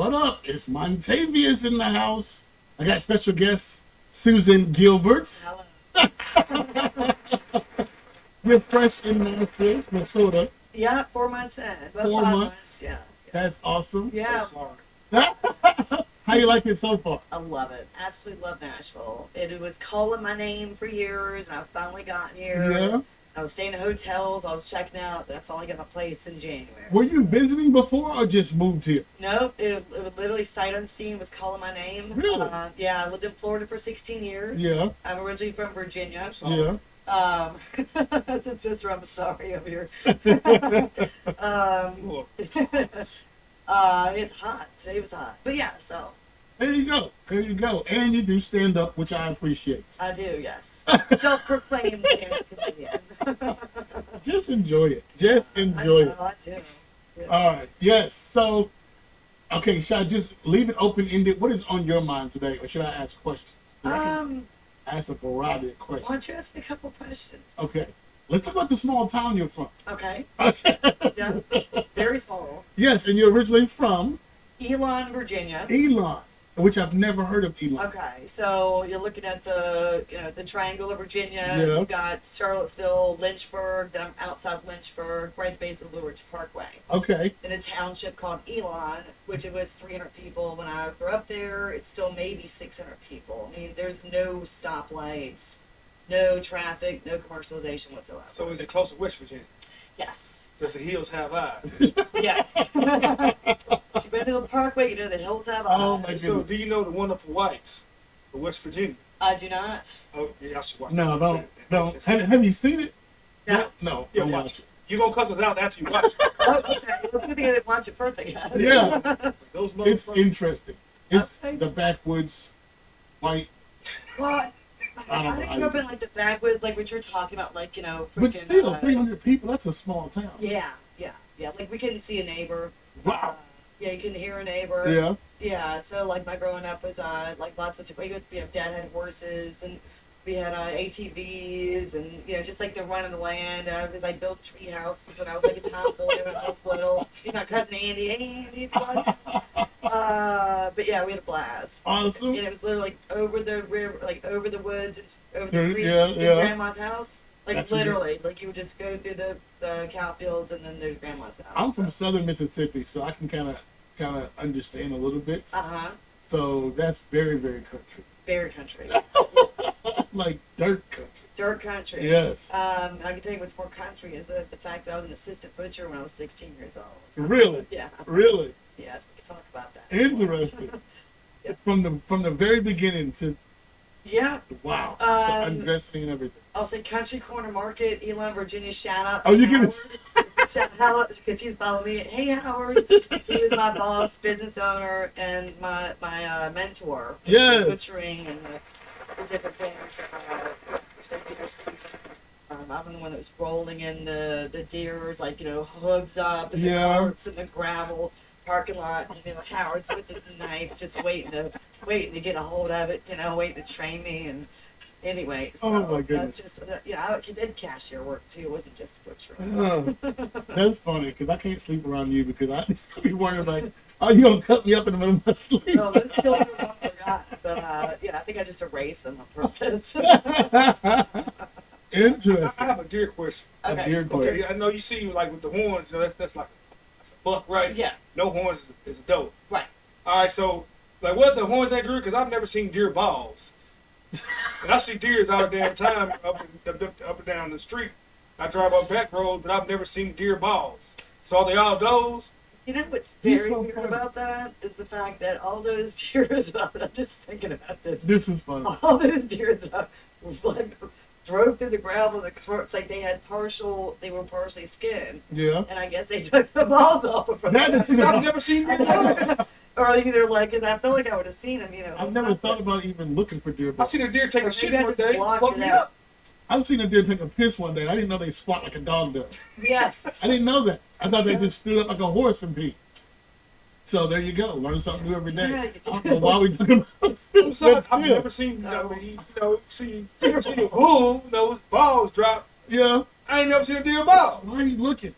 What up? It's Montavious in the house. I got special guest Susan Guilbert. Hello. We're fresh in Nashville, Minnesota. Yeah, 4 months in. About 4 5 months. Yeah. That's awesome. Yeah. So sorry. How you like it so far? I love it. Absolutely love Nashville. It was calling my name for years, and I finally got here. Yeah. I was staying in hotels. I was checking out. Then I finally got my place in January. Were you visiting before or just moved here? No, it literally sight unseen was calling my name. Really? Yeah, I lived in Florida for 16 years. Yeah. I'm originally from Virginia. Yeah. This is just where I'm sorry over here. Look, It's hot. Today was hot. But yeah, so There you go. There you go. And you do stand up, which I appreciate. I do, yes. Self-proclaimed stand-up comedian. Just enjoy it. Just enjoy it. I do. Yeah. All right. Yes. So, okay, should I just leave it open-ended? What is on your mind today? Or should I ask questions? I can ask a variety of Why don't questions. you ask me a couple questions? Okay. Let's talk about the small town you're from. Okay. Okay. Yeah. Very small. Yes, and you're originally from Elon, Virginia. Elon, which I've never heard of Elon. Okay, so you're looking at the triangle of Virginia. Yeah. You've got Charlottesville, Lynchburg. Then I'm outside Lynchburg, right at the base of the Blue Ridge Parkway. Okay. In a township called Elon, which it was 300 people when I grew up there. It's still maybe 600 people. I mean, there's no stoplights, no traffic, no commercialization whatsoever. so is it close to West Virginia? Yes. Does the hills have eyes? Yes. You've been to the Parkway, you know the hills have eyes. Oh, my So goodness. do you know the Wonderful Whites of West Virginia? I do not. Oh, yeah, I should watch No, that. no. Have you seen it? No. No. Yeah, don't watch it. You're going to cuss us out after you watch it. Oh, okay. Well, it's a good thing I didn't watch it first, I guess. Yeah. Those It's motherfuckers. interesting. It's Okay. the backwoods, white. Well, I don't I know. grew up in like the backwoods, like what you're talking about, like, you know, freaking, But still, 300 people, that's a small town. Yeah. Like we couldn't see a neighbor. Wow. Yeah, you couldn't hear a neighbor. Yeah. Yeah. So like my growing up was like lots of dad had horses and we had ATVs and just like the run of the land. Because I built tree houses when I was like a tomboy when I was little. My cousin Andy, hey Andy, if you watch. But yeah, we had a blast. Awesome. And it was literally like over the river, like over the woods, and over the creek, Yeah, to yeah. grandma's house. Like That's literally, like you would just go through the cow fields and then there's grandma's house. I'm from southern Mississippi, so I can kind of understand a little bit. Uh-huh. So that's very, very country. Very country. Like dirt country. Dirt country. Yes. I can tell you what's more country is the fact that I was an assistant butcher when I was 16 years old. Really? Yeah. Really? Yeah, we can talk about that. Interesting. Yeah. From the very beginning to Yeah. wow. To undressing and everything. I'll say Country Corner Market, Elon, Virginia. Shout out. Oh, you Howard. give it. Shout out because he's following me. Hey, Howard. He was my boss, business owner, and my mentor. in Yes. Butchering and the different things. Deer season. I'm the one that was rolling in the deers, like hooves up, and the Yeah. carts and the gravel parking lot. Howard's with his knife, just waiting to get a hold of it. Waiting to train me and. Anyway, so Oh, my goodness. that's just I did cashier work too. It wasn't just butchering. Oh, that's funny because I can't sleep around you because I be worrying like, are you gonna cut me up in the middle of my sleep? No, those skills are not forgotten, but I think I just erased them on purpose. Interesting. I have a deer question. A Okay. deer question. Okay, I know you see like with the horns, that's like that's a buck, right? Yeah, No horns is a doe. right. All right, so like what the horns ain't good because I've never seen deer balls. And I see deers all the damn time up and down the street. I drive up back road, but I've never seen deer balls. So are they all does? You know what's You're very so weird funny. about that is the fact that all those deer that I'm just thinking about this. This is funny. All those deer that I like drove through the gravel in the carts, like they were partially skinned, Yeah. and I guess they took the balls off of them. That is- I've never seen deer balls. Or either like, cause I feel like I would have seen them, I've never thought about even looking for deer I balls. seen a deer take Or a shit maybe I one just day, blocked fucked it me out. up. I've seen a deer take a piss one day. I didn't know they squat like a dog does. Yes. I didn't know that. I thought they just stood up like a horse and pee. So there you go. Learn something new every day. Yeah, you I do. don't know why we talking about this. Besides, but I've still. never seen, see a bull, his balls drop. Yeah. I ain't never seen a deer ball. Why are you looking?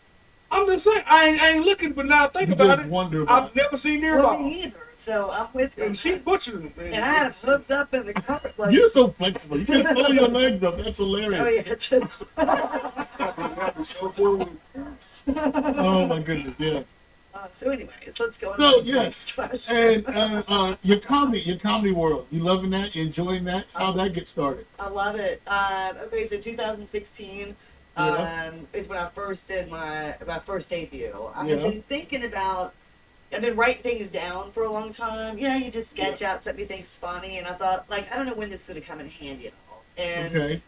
I'm just saying, I ain't looking, but now think You about just it. wonder about I've never seen deer Well, balls. me either. So I'm with you. And she butchered them. And I had hooks up in the carpet. Like, You're so flexible. You can pull your legs up. That's oh hilarious. yeah, just. I'd be so fooled. Oh my goodness, yeah. So anyways, let's go on So to the next yes, question. and your comedy world. You loving that? You enjoying that? How'd that get started? I love it. Okay, so 2016 is when I first did my first debut. I had been thinking about. I've been writing things down for a long time. You know, you just sketch out something you think's funny, and I thought, like, I don't know when this is going to come in handy at all. And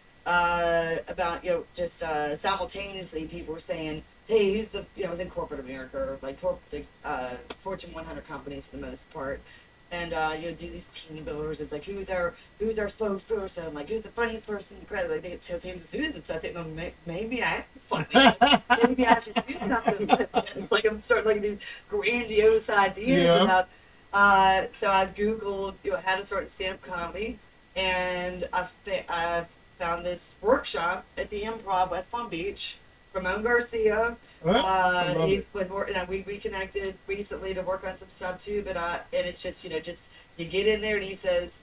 about just simultaneously, people were saying, "Hey, who's the?" I was in corporate America, like Fortune 100 companies for the most part, and do these team builders. It's like, who's our spokesperson? Like, who's the funniest person in the credit? Like, they tell him to do this. So I think, well, maybe I'm funny. Maybe I should do something with this. Like, I'm starting like these grandiose ideas about. So I Googled, how to start stand-up comedy, and I found this workshop at the Improv West Palm Beach. Ramon Garcia. He's with we reconnected recently to work on some stuff too. But and it's just you get in there and he says,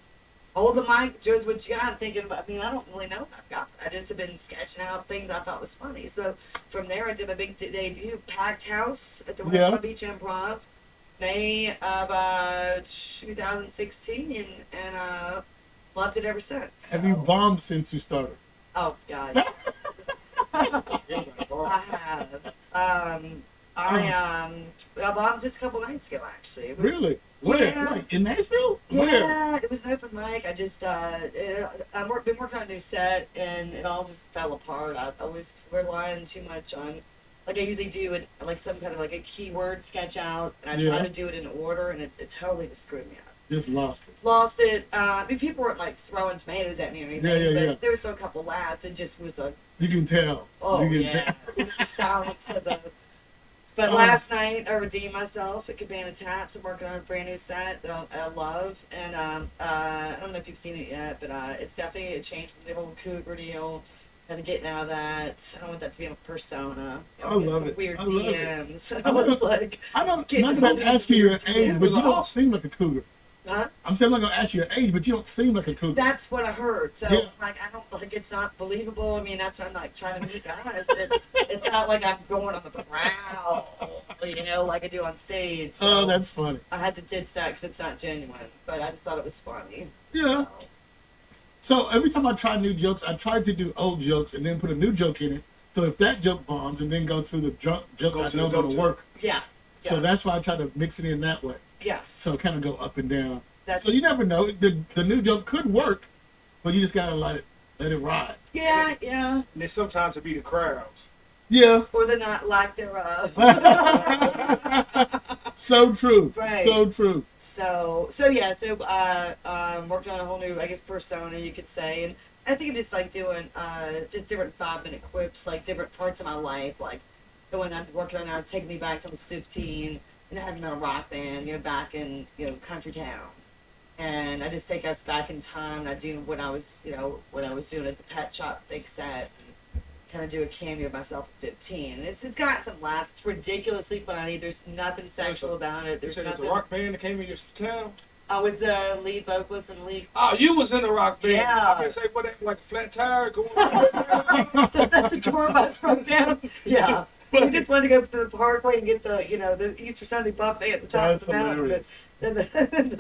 "Hold the mic, Joe's what you got." I'm thinking about. I don't really know what I've got. I just have been sketching out things I thought was funny. So from there, I did my big debut, packed house at the West Palm Beach Improv, May of 2016, and loved it ever since. Have you bombed since you started? Oh God. I have. I bombed just a couple nights ago, actually. Really? Where? Yeah. Like in Nashville? Yeah, Where? it was an open mic. I just I've been working on a new set, and it all just fell apart. I was relying too much on, like I usually do, like some kind of like a keyword sketch out, and I try to do it in order, and it totally just screwed me up. Just lost it. Lost it. People weren't like throwing tomatoes at me or anything, but there were still a couple laughs. It just was a. You can tell. Oh you can tell. It was the silence of the. But last night I redeemed myself at Cabana Taps. I'm working on a brand new set that I love, and I don't know if you've seen it yet, but it's definitely a change from the whole cougar deal. Kind of getting out of that. I don't want that to be a persona. I love it. Weird I love DMs. it. I was like, I'm not going to ask you your age, but you don't seem like a cougar. Huh? I'm saying I'm not going to ask you your age, but you don't seem like a cougar. That's what I heard. So, like, I don't, like, it's not believable. I mean, that's what I'm, like, trying to meet guys. But it's not like I'm going on the prowl, like I do on stage. So oh, that's funny. I had to ditch that because it's not genuine. But I just thought it was funny. Yeah. So every time I try new jokes, I try to do old jokes and then put a new joke in it. So if that joke bombs, and then go to the joke I know going to work. Yeah. So that's why I try to mix it in that way. Yes. So kind of go up and down. So you never know. The new joke could work, but you just gotta let it ride. Yeah, yeah. And then sometimes it be the crowds. Yeah. Or the not lack thereof. So true. Right. So true. So worked on a whole new, I guess, persona, you could say, and I think I'm just like doing just different 5-minute quips, like different parts of my life, like the one I'm working on now is taking me back to I was 15 and having a rock band, back in country town, and I just take us back in time and I do what I was doing at the pet shop big set. Kind of do a cameo of myself at 15. And it's got some laughs. It's ridiculously funny. There's nothing sexual about it. There's nothing. There's a rock band that came in your town. I was the lead vocalist in the league. Oh, you was in a rock band. Yeah. I can say what, like a flat tire going on. the tour bus broke down. Yeah. We just wanted to go to the parkway and get the Easter Sunday buffet at the top of the mountain.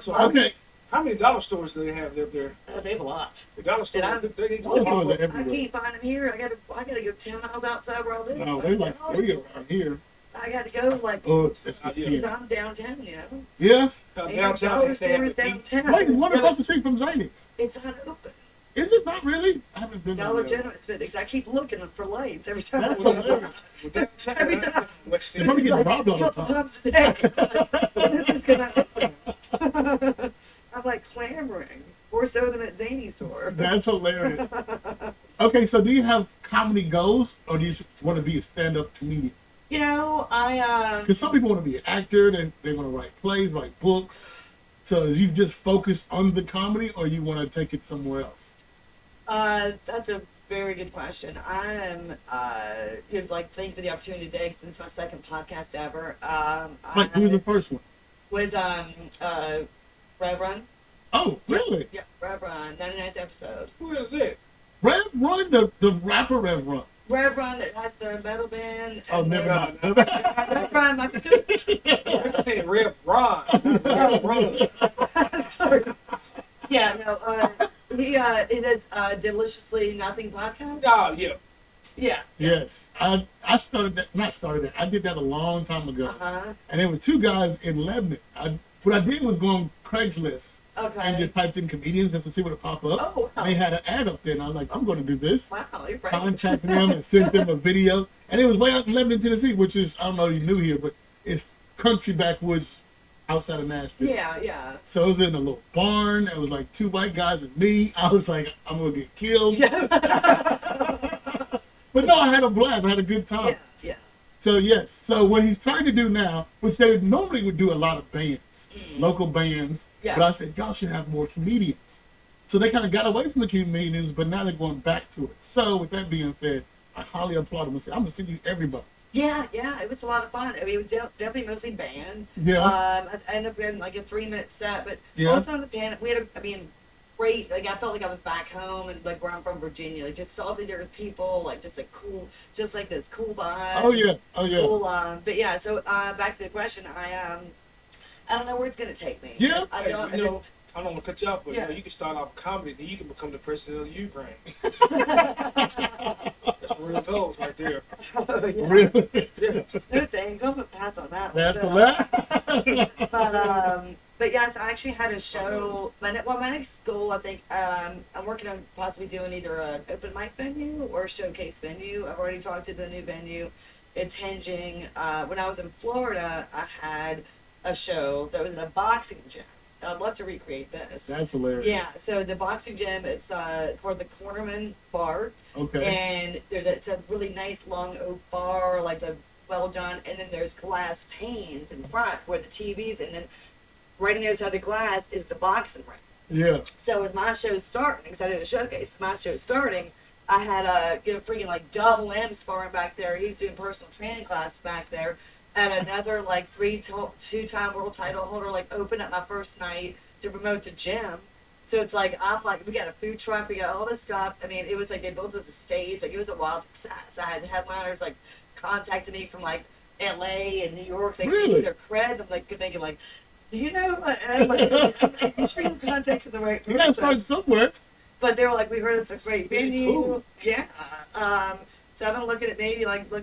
Okay. How many dollar stores do they have there? They have a lot. The dollar store. I can't find them here. I gotta go 10 miles outside where I live. No, they're like 3 around here. I gotta go because I'm downtown, Yeah. Downtown. Dollar stores downtown. Wait, one across the street from Zany's. It's not open. Is it not really? I haven't been Dollar there. General. Because I keep looking for lights every time. That's hilarious. Every time. They're probably getting robbed all the Couple time. times a day. When this is gonna happen? I'm like clamoring. More so than at Zany's store. That's hilarious. Okay, so do you have comedy goals, or do you just want to be a stand-up comedian? Because some people want to be an actor, they want to write plays, write books. So do you just focus on the comedy, or you want to take it somewhere else? That's a very good question. I'm like thank for the opportunity today because this is my second podcast ever. Right, who was the first one? Was Rev Run. Oh, really? Yeah, Rev Run, 99th episode. Who is it? Rev Run, the rapper Rev Run. Rev Run that has the metal band. Oh, never mind. Rev Run, my dude. I said Rev Ron, not Rev Run. Sorry. Yeah, no. He does Deliciously Nothing podcast. Oh, yeah. Yeah. Yes, I started that. Not started that. I did that a long time ago. Uh-huh. And there were two guys in Lebanon. What I did was go on Craigslist and just typed in comedians just to see what would pop up. Oh, wow. And they had an ad up there, and I was like, I'm going to do this. Wow, you're right. Contacted them and sent them a video. And it was way out in Lebanon, Tennessee, which is, I don't know if you knew here, but it's country backwoods outside of Nashville. Yeah, yeah. So it was in a little barn. It was like two white guys and me. I was like, I'm going to get killed. Yeah. But no, I had a blast. I had a good time. Yeah, yeah. So yes, so what he's trying to do now, which they normally would do a lot of bands, local bands, Yeah. but I said, y'all should have more comedians. So they kind of got away from the comedians, but now they're going back to it. So with that being said, I highly applaud them and say, I'm going to send you everybody. Yeah, it was a lot of fun. I mean, it was definitely mostly band. Yeah. I ended up in like a 3-minute set, but all the time the band, we had great, like I felt like I was back home and like where I'm from, Virginia, like just salty there with people, like just like cool, just like this cool vibe. Oh yeah. Cool, but yeah, so back to the question, I don't know where it's gonna take me. Yeah. I don't. Hey, I don't want to cut you off, but Yeah. you can start off comedy, then you can become the president of Ukraine. That's real toes right there. Oh, yeah. Really? Yeah. No thanks. I'm gonna pass on that That's one. the last. But yes, I actually had a show. My next goal, I think, I'm working on possibly doing either an open mic venue or a showcase venue. I've already talked to the new venue. It's hinging. When I was in Florida, I had a show that was in a boxing gym. I'd love to recreate this. That's hilarious. Yeah, so the boxing gym, it's for the Cornerman Bar. Okay. And it's a really nice long oak bar, like the well done, and then there's glass panes in front where the TVs, and then right on the other side of the glass is the boxing ring. Yeah. So as my show's starting, because I did a showcase, my show's starting, I had freaking like Double M sparring back there. He's doing personal training classes back there. And another like two-time world title holder like opened up my first night to promote the gym. So it's like we got a food truck, we got all this stuff. I mean, it was like they built us a stage, like it was a wild success. I had headliners like contacting me from like LA and New York. They Really? their creds. I'm like thinking like, do you know? And I'm like, I'm sure you contacted the right You gotta start person. somewhere. But they were like, we heard it's a great venue. Cool. Yeah. So I've been looking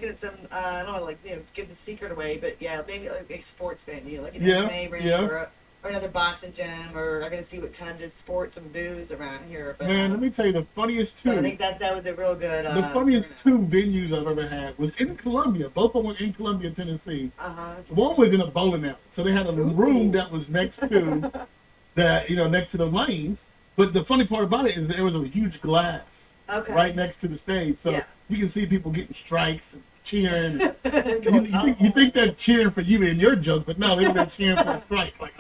at some, I don't want to give the secret away, but yeah, maybe like a sports venue, like an MMA ring or another boxing gym, or I'm going to see what kind of does sports and booze around here. But, Man, let me tell you the funniest two. I think that was a real good. The funniest two venues I've ever had was in Columbia. Both of them were in Columbia, Tennessee. One was in a bowling alley. So they had a room that was next to next to the lanes. But the funny part about it is there was a huge glass right next to the stage. So you can see people getting strikes and cheering. You think they're cheering for you and your joke, but no, they were cheering for a strike. Like,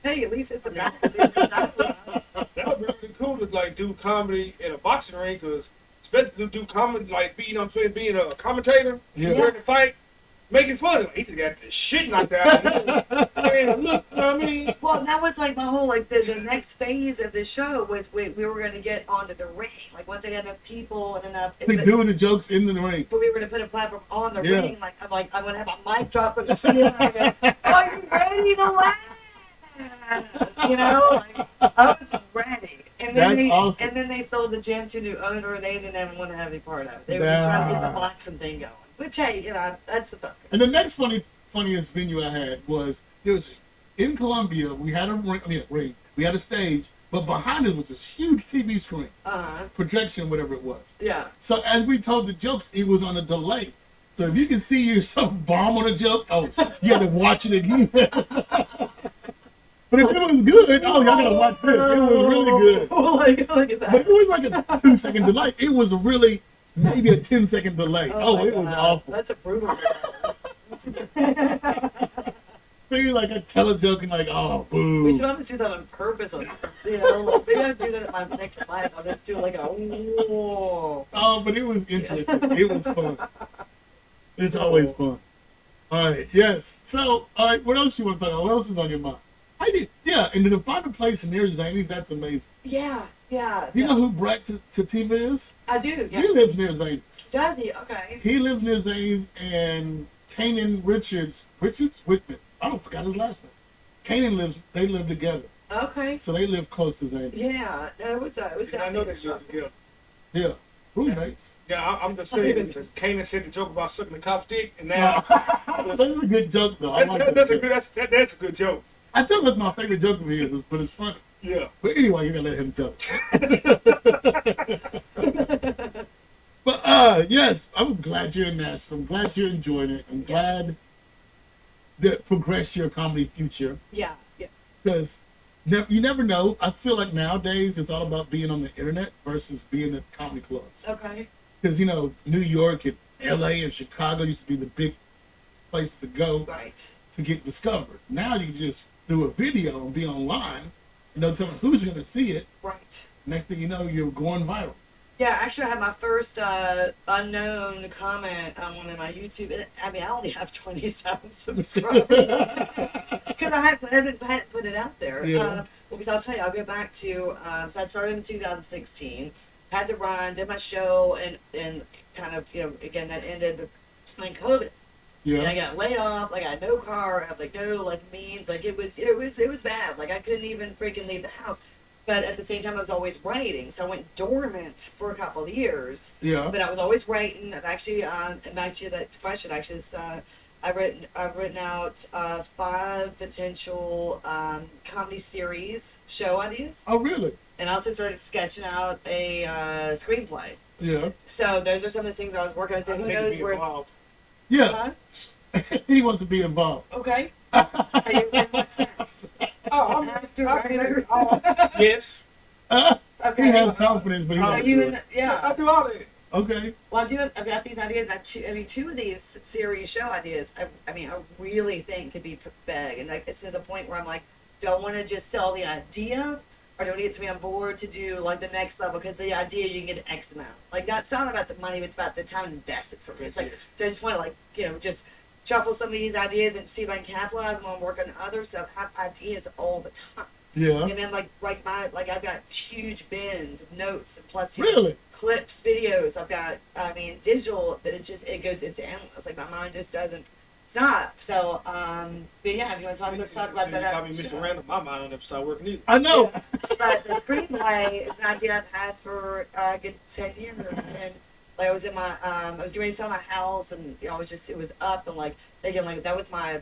Hey, at least it's a That would be really cool to like do comedy in a boxing ring, because especially to do comedy, like being a commentator during the fight, making fun of him. He just got the shit knocked out of him. And look, you know what I mean? Well, that was like my whole the next phase of the show was we were going to get onto the ring. Like once I got enough people and enough, doing the jokes in the ring. but we were going to put a platform on the ring. Like I'm going to have a mic drop with the ceiling. I go, are you ready to laugh? You know, like I was ready. And then awesome. And then they sold the gym to a new owner, and they didn't even want to have any part of it. They were just trying to get the boxing thing going. Which, hey, that's the focus. And the next funniest venue I had was in Columbia. We had a ring. We had a stage, but behind it was this huge TV screen, projection, whatever it was. Yeah. So as we told the jokes, it was on a delay. So if you can see yourself bomb on a joke, you had to watch it again. But if it was good, y'all gotta watch this. It was really good. Look at that. But it was like a 2-second delay. It was really maybe a 10-second delay. It was awful. That's a brutal. thing, like I tell a joke and like, oh, boo. We should always do that on purpose. Like, maybe I'll do that in my next life. I'll just do like a whoa. Oh, but it was interesting. It was fun. It's always fun. All right, yes. So, all right, what else you want to talk about? What else is on your mind? And to find a place near Zanies, that's amazing. Yeah. Do you know who Brett Sativa is? I do, yeah. He lives near Zanies. Does he? Okay. He lives near Zanies, and Kanan Richards Whitman. I don't forgot his last name. Kanan they live together. Okay. So they live close to Zanies. Yeah, it was I know they live together. Yeah. Roommates. Yeah, I'm just saying. Kanan said the joke about sucking the cop's dick, and now that's a good joke, though. That's a good joke. I tell you what my favorite joke of his is, but it's funny. Yeah. But anyway, you're gonna let him tell it. But yes, I'm glad you're in Nashville. I'm glad you're enjoying it. I'm glad that progressed your comedy future. Yeah. Because you never know. I feel like nowadays it's all about being on the internet versus being at comedy clubs. Okay. Because New York and LA and Chicago used to be the big places to go to get discovered. Now you just do a video and be online. Don't tell them who's going to see it. Right. Next thing you know, you're going viral. Yeah, actually, I had my first unknown comment on one of my YouTube. I only have 27 subscribers because I hadn't put it out there. Yeah. Because I'll tell you, I'll go back to so I started in 2016, had to run, did my show, and kind of again that ended in COVID. Yeah. And I got laid off. Like I had no car. I had no means. It was bad. Like I couldn't even freaking leave the house. But at the same time, I was always writing. So I went dormant for a couple of years. Yeah. But I was always writing. I've actually, and back to that question, actually, is, I've written out 5 potential comedy series show ideas. Oh, really? And I also started sketching out a screenplay. Yeah. So those are some of the things I was working on. So who knows where? Involved. Yeah. He wants to be involved. Okay. Are you in what sense? Oh, yes. Okay. He has confidence, but he won't do it. Yeah. I do all that. Okay. Well, I've got these ideas. Two of these series show ideas, I really think could be big. And it's to the point where I'm like, don't want to just sell the idea, or don't get to be on board to do the next level, because the idea you can get X amount. It's not about the money, it's about the time invested for me. It's so I just want to just shuffle some of these ideas and see if I can capitalize them on, work on other stuff. I have ideas all the time. Yeah. And then I've got huge bins of notes, plus really clips, videos. I've got digital, but it's endless. My mind just doesn't stop. So but yeah, if you want to let's talk about that. I mean, Mr. Random, my mind don't ever stop working either. I know. Yeah. But the screenplay is an idea I've had for a good 10 years, and I was in my I was getting ready to sell my house, and it was up, and again that was my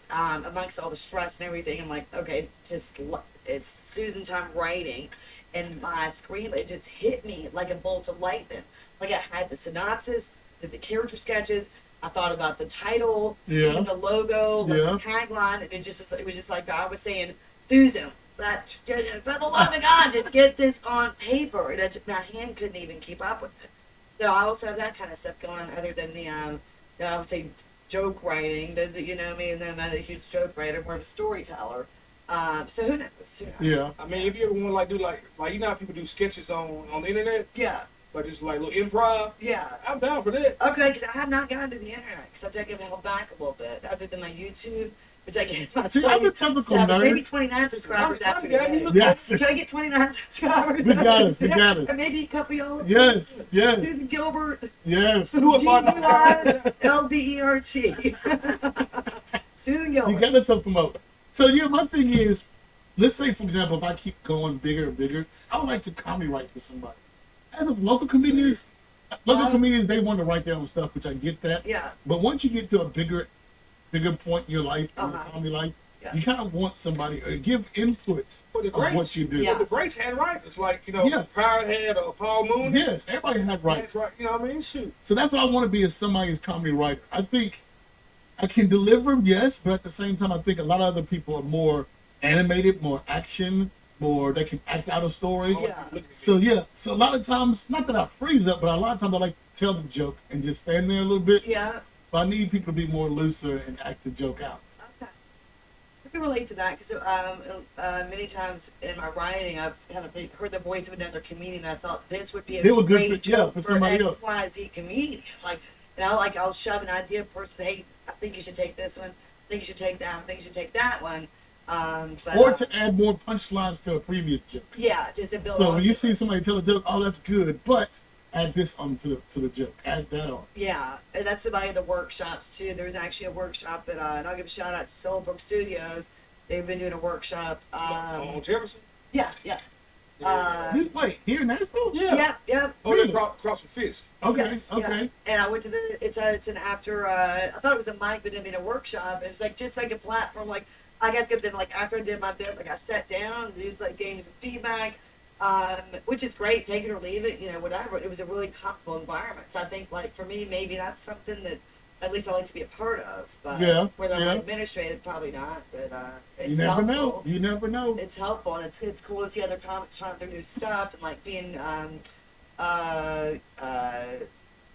amongst all the stress and everything. I'm like, okay, it's Susan time writing, and my screenplay just hit me like a bolt of lightning. I had the synopsis, the character sketches. I thought about the title, even the logo, the tagline, and it was just like God was saying, Susan, for the love of God, just get this on paper. And my hand couldn't even keep up with it. So I also have that kind of stuff going on, other than the I would say joke writing. Those that me, and I'm not a huge joke writer, more of a storyteller. So who knows? Yeah. I mean, if you ever want to do you know how people do sketches on the internet? Yeah. Just little improv? Yeah. I'm down for that. Okay, because I have not gotten to the internet, because I think I've held back a little bit, other than my YouTube, which I get my I'm a typical nerd. maybe 29 subscribers after today. Yes. Can I get 29 subscribers? We got it. And maybe a couple of y'all. Yes. Susan Guilbert. Yes. G-U-I-L-B-E-R-T. Susan Guilbert. You got to self-promote. So, my thing is, let's say, for example, if I keep going bigger and bigger, I would like to comedy write for somebody. And local comedians, they want to write their own stuff, which I get that. Yeah. But once you get to a bigger point in your life, in your comedy life, you kind of want somebody to give input on what you do. Yeah. The greats had writers, Pryor had Paul Moon. Yes, everybody had writers. Right. You know what I mean? Shoot. So that's what I want to be, as somebody's comedy writer. I think I can deliver, yes, but at the same time, I think a lot of other people are more animated, more action, more they can act out a story. So a lot of times, not that I freeze up, but a lot of times I like to tell the joke and just stand there a little bit. Yeah. But I need people to be more looser and act the joke out. Okay. can relate to that because many times in my writing, I've kind of heard the voice of another comedian. And I thought this would be a great joke for somebody else. XYZ comedian. Like, I'll shove an idea person. Hey, I think you should take this one. I think you should take that one. I think you should take that one. Or to add more punchlines to a previous joke. Yeah, just to build. So when you see somebody tell a joke, oh, that's good, but add this on to the joke. Add that on. Yeah, and that's somebody the workshops too. There's actually a workshop at, and I'll give a shout out to Soulbook Studios. They've been doing a workshop. On Jefferson? Yeah. Wait, here in Nashville? Yeah. Oh, really? They're across from Fisk. Okay, yes, okay. Yeah. And I went to it's an after, I thought it was a mic, but it made a workshop. It was like just like a platform. Like, I got to give them, like, after I did my bit, like, I sat down, the dudes, like, gave me some feedback, which is great, take it or leave it, whatever. It was a really comfortable environment. So I think, like, for me, maybe that's something that at least I like to be a part of. But whether I'm administrative, probably not. But it's You never helpful. know. You never know. It's helpful, and it's cool to see other comics trying their new stuff and, like, being,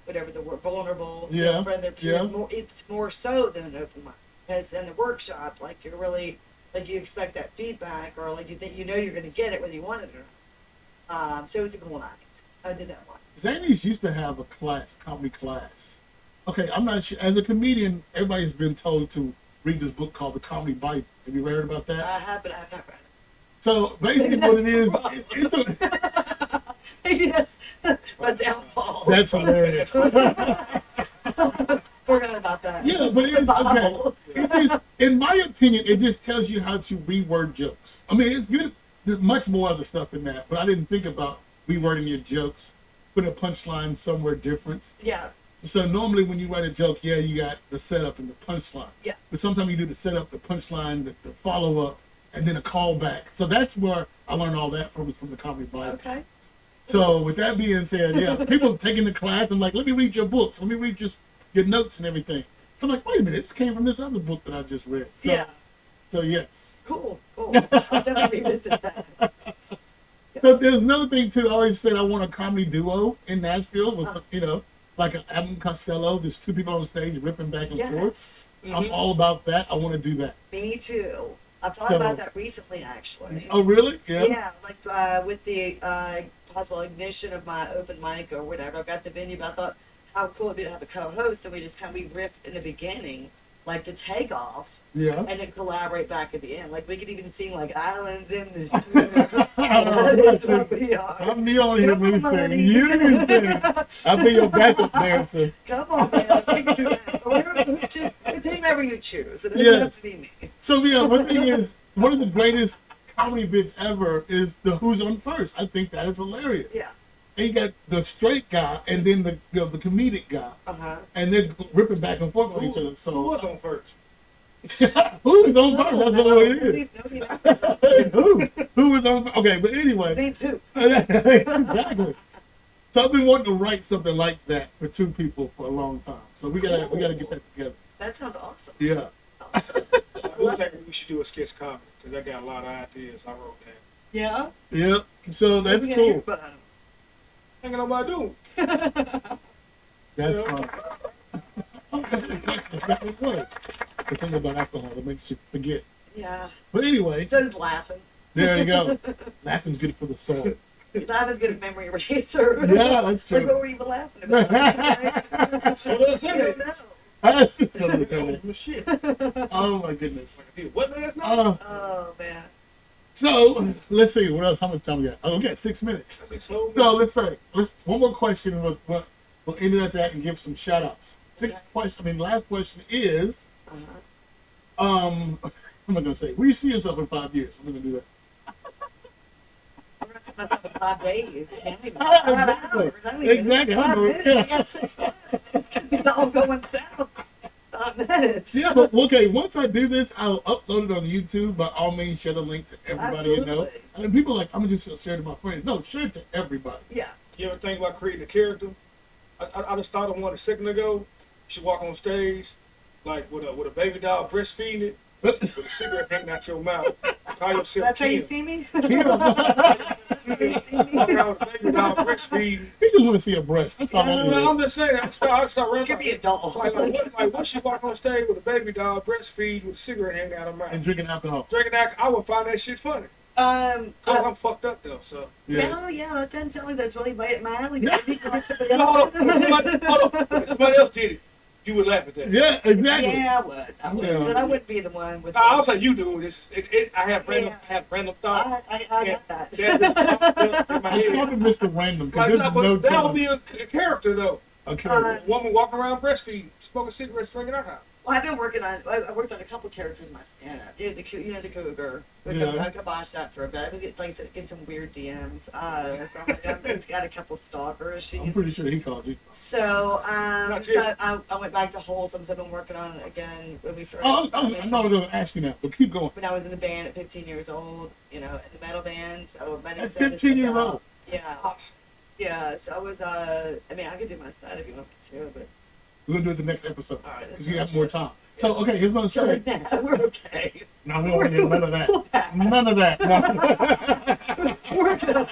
whatever the word, vulnerable. Yeah. For their peers. Yeah. It's more so than an open mic. Because in the workshop, like, you're really, like, you expect that feedback, or like you think you're going to get it whether you want it or not. So it was a cool night. I did that one. Zanies used to have a comedy class. Okay, I'm not sure. As a comedian, everybody's been told to read this book called The Comedy Bible. Have you heard about that? I have, but I have not read it. So basically, what it is, it's a. Maybe that's my downfall. That's hilarious. Forgot about that. Yeah, but it is okay. It is, in my opinion, it just tells you how to reword jokes. I mean, it's good. There's much more other stuff in that, but I didn't think about rewording your jokes, putting a punchline somewhere different. Yeah. So normally when you write a joke, you got the setup and the punchline. Yeah. But sometimes you do the setup, the punchline, the follow up, and then a callback. So that's where I learned all that from the Comedy Bible. Okay. So with that being said, people taking the class, I'm like, let me read your books, let me read your notes and everything. So I'm like, wait a minute, this came from this other book that I just read. So, yeah. So yes. Cool. I'll definitely revisit that. So there's another thing too. I always said I want a comedy duo in Nashville with like an Abbott and Costello, just two people on stage ripping back and forth. Mm-hmm. I'm all about that. I want to do that. Me too. I've thought about that recently, actually. Oh, really? Yeah. Yeah, like with the possible ignition of my open mic or whatever. I've got the venue, but I thought how cool it'd be to have a co-host, and we riff in the beginning, like the takeoff. Yeah. And then collaborate back at the end. Like, we could even sing, like, Islands in the I'm the only here when you sing. You can sing. I'll be your backup dancer. Come on, man. We can do that. With whomever you choose. It doesn't have to be me. So, one thing is, one of the greatest comedy bits ever is the Who's On First. I think that is hilarious. Yeah. And you got the straight guy and then the comedic guy. Uh-huh. And they're ripping back and forth with each other. So who was on first? Who is on first? That's what it is. Who was on first? Okay, but anyway. Me too. Exactly. So I've been wanting to write something like that for two people for a long time. So we gotta get that together. That sounds awesome. Yeah. I think we should do a sketch comedy because I got a lot of ideas I wrote down. Yeah. Yeah. So that's cool. I ain't got nobody doing. That's fun. It was. The thing about alcohol, it makes you forget. Yeah. But anyway. So does laughing. There you go. Laughing's good for the soul. Laughing's good at memory eraser. Yeah, that's true. Like, what were you even laughing about? So does it. That's so shit. Oh my goodness. What last night? Oh man. So let's see what else. How much time we got? Oh, we got 6 minutes. So let's say one more question. We'll end it at that and give some shout outs. Last question is, I'm not gonna say where you see yourself in 5 years. I'm gonna do that. I'm gonna see myself in 5 days. Exactly. I know it. Yeah. It's gonna be all going south. 5 minutes. Yeah, but okay. Once I do this, I'll upload it on YouTube. By all means, share the link to everybody you know. And people are like, I'm gonna just share it to my friends. No, share it to everybody. Yeah. You ever think about creating a character? I just thought of one a second ago. You should walk on stage, like with a baby doll breastfeeding it, with a cigarette hanging out your mouth. Call yourself That's how you Kim. see me? Kim. Walk around with a baby doll breastfeeding. He just want to see a breast. That's all that I'm is. just saying. I start running. Could be a doll. Like what she walk on stage with a baby doll breastfeed with a cigarette hanging out of her mouth. And drinking alcohol. Drinking that, I would find that shit funny. I'm fucked up though, so. Yeah, that doesn't sound like that's really right at my alley. No, Somebody hold on. If somebody else did it, you would laugh at that. Yeah, exactly. Yeah, I would. But I wouldn't be the one with. I'll say you do this. I have random thoughts. I got that. In my I head. call him Mr. Random because Like, there's no, no but that would telling. be a character though. Okay. A woman walking around breastfeeding, smoking cigarettes, drinking alcohol. Well, I've been working on. I worked on a couple characters in my stand-up. The cougar. Yeah. I kiboshed that for a bit. I was getting some weird DMs. So I'm like, it's got a couple stalker issues. I'm pretty sure he called you. So, Not so yet. I went back to Wholesome. So I've been working on it again when we started. Oh, I know what I was going to ask you now, but keep going. When I was in the band at 15 years old, in the metal band. So my name At is 15-year-old. Yeah. Yeah. So I was. I mean, I could do my side if you want me to, but. We're going to do it the next episode All right, because you have more time. So, okay, here's what I'm saying. We're okay. No, we don't want to hear none of that. None of that. No. We're good.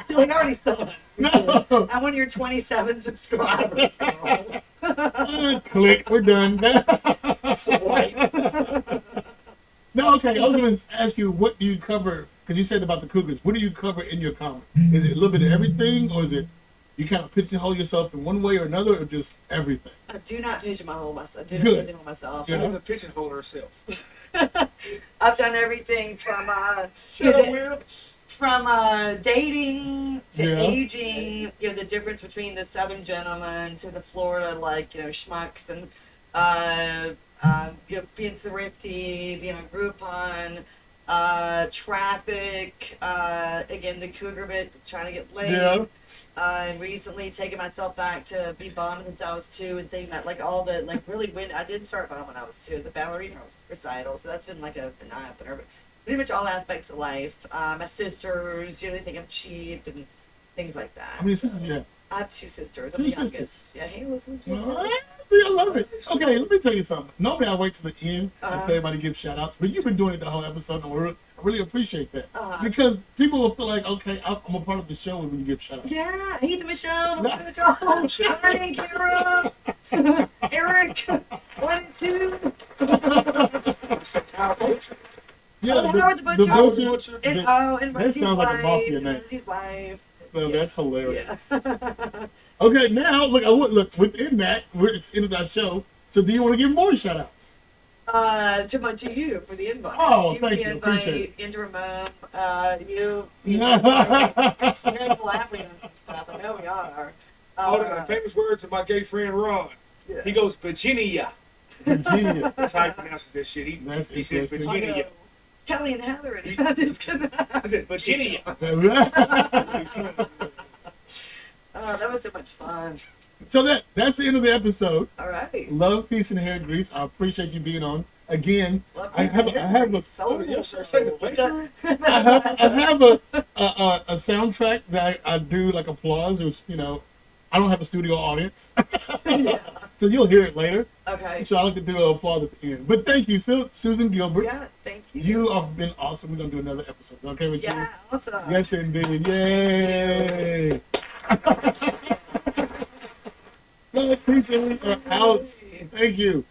You're like, I already saw that. No. I'm one of your 27 subscribers. Girl. Click, we're done. Swipe. No, okay, I was going to ask you, what do you cover? Because you said about the Cougars. What do you cover in your comedy? Is it a little bit of everything, or is it you kind of pigeonhole yourself in one way or another, or just everything? I do not pigeonhole myself. I do Good. not pigeonhole myself. She's a pigeonhole herself. I've done everything from dating to Yeah. aging. The difference between the Southern gentleman to the Florida schmucks, and being thrifty, being a Groupon, traffic. Again, the cougar bit, trying to get laid. Yeah. And recently taking myself back to be bombing since I was 2 and thinking that all the really when I did start bombing when I was 2, the ballerina recital, so that's been an eye opener. But pretty much all aspects of life. My sisters, they think I'm cheap and things like that. How many sisters do you have? I have 2 sisters. Two I'm the youngest. sisters. Yeah, hey, listen to Well, me. see, I love it. Okay, let me tell you something. Normally I wait to the end and Uh-huh. tell everybody give shout outs, but you've been doing it the whole episode, and I really appreciate that. Uh-huh. Because people will feel like, okay, I'm a part of the show when you give shout outs. Yeah, Heath and Michelle, Johnny, Kara, Eric, 1 and 2. Yeah, Howard the Butcher. Butcher. And, and That Rosie's sounds like a wife, mafia name. Rosie's wife. Well, that's hilarious. Yeah. Okay, now look within that, it's the end of our show. So, do you want to give more shout outs? To you for the invite. Oh, you thank you. Invite, Appreciate it. Interim mom, you. We're gonna collaborate on some stuff. I know we are. All the famous words of my gay friend Ron. Yeah. He goes Virginia. Virginia. That's how he pronounces that shit. He says interesting. Virginia. Kelly and Heather, and I'm just gonna. I said Virginia. That was so much fun. So that's the end of the episode. All right. Love, peace, and hair grease. I appreciate you being on again. Love I have a so Yes, sir. Say the waiter. I have a soundtrack that I do like applause, which I don't have a studio audience, Yeah. so you'll hear it later. Okay. So I like to do an applause at the end. But thank you, Susan Guilbert. Yeah. Thank you. You have been awesome. We're gonna do another episode. Okay with Yeah. you? Awesome. Yes, indeed. Yay! Love, peace, and out. Thank you.